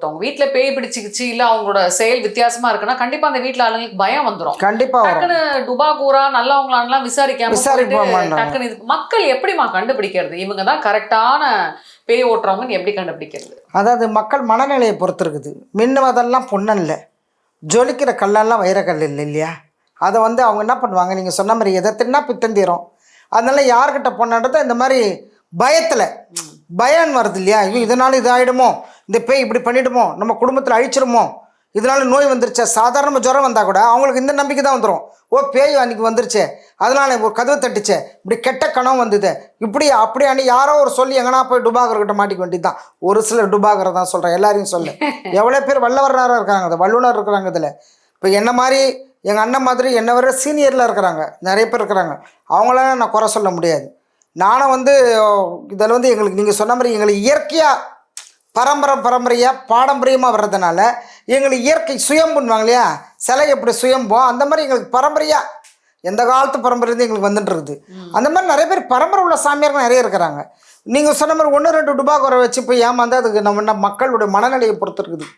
ஒருத்தவங்க வீட்டுல பேய் பிடிச்சிக்கிச்சு இல்ல அவங்களோட செயல் வித்தியாசமா இருக்குன்னா கண்டிப்பா அந்த வீட்டுல ஆளுங்களுக்கு பயம் வந்துரும். கண்டிப்பா டக்குன்னு டுபாகூரா நல்லவங்களான்லாம் விசாரிக்காம போயிட்டு மாட்டாங்க. டக்குன்னு மக்கள் எப்படிமா கண்டுபிடிக்கிறது இவங்கதான் கரெக்டான பேய் ஓட்டுறவங்கன்னு எப்படி கண்டுபிடிக்கிறது? அதாவது மக்கள் மனநிலையை பொறுத்து இருக்குது. மின்னுவதெல்லாம் பொன்னல்ல, ஜொலிக்கிற கல்லெல்லாம் வைரக்கல் இல்லை இல்லையா? அதை வந்து அவங்க என்ன பண்ணுவாங்க, நீங்கள் சொன்ன மாதிரி எதை தின்னா பித்தந்தீரும். அதனால யார்கிட்ட பொண்ணுன்றதை இந்த மாதிரி பயத்தில் பயம் வருது இல்லையா? இதனால் இது ஆகிடுமோ, இந்த பேய் இப்படி பண்ணிவிடுமோ, நம்ம குடும்பத்தில் அழிச்சிருமோ, இதனால் நோய் வந்துருச்சா, சாதாரண ஜுரம் வந்தால் கூட அவங்களுக்கு இந்த நம்பிக்கை தான் வந்துடும். ஓ பேய் அன்றைக்கி வந்துருச்சு, அதனால் ஒரு கதவை தட்டுச்சே, இப்படி கெட்ட கனவு வந்தது, இப்படி அப்படியானு யாரோ ஒரு சொல்லி எங்கன்னா போய் டுபாகர்கிட்ட மாட்டிக்க வேண்டியது தான். ஒரு சிலர் டுபாகரை தான் சொல்கிறேன், எல்லாரையும் சொல்ல. எவ்வளோ பேர் வல்லவராக இருக்காங்க, அது வல்லுநர் இருக்கிறாங்க இதில். இப்போ என்ன மாதிரி எங்கள் அண்ணன் மாதிரி என்ன வர சீனியரில் இருக்கிறாங்க, நிறைய பேர் இருக்கிறாங்க. அவங்களாம் நான் குறை சொல்ல முடியாது. நானும் வந்து இதில் வந்து எங்களுக்கு நீங்கள் சொன்ன மாதிரி எங்களுக்கு இயற்கையாக பரம்பரையாக பாரம்பரியமாக வர்றதுனால எங்களுக்கு இயற்கை சுயம்புன்னுவாங்க இல்லையா, சிலை எப்படி சுயம்போ அந்த மாதிரி எங்களுக்கு பரம்பரையாக எந்த காலத்து பரம்பரையிலேருந்து எங்களுக்கு வந்துட்டு இருக்குது. அந்த மாதிரி நிறைய பேர் பரம்பரை உள்ள சாமியார்கள் நிறைய இருக்கிறாங்க. நீங்கள் சொன்ன மாதிரி 1-2 டுபாகூரை வச்சு போய் ஏமாந்தால் அதுக்கு நம்ம மக்களுடைய மனநிலையை பொறுத்து இருக்குது.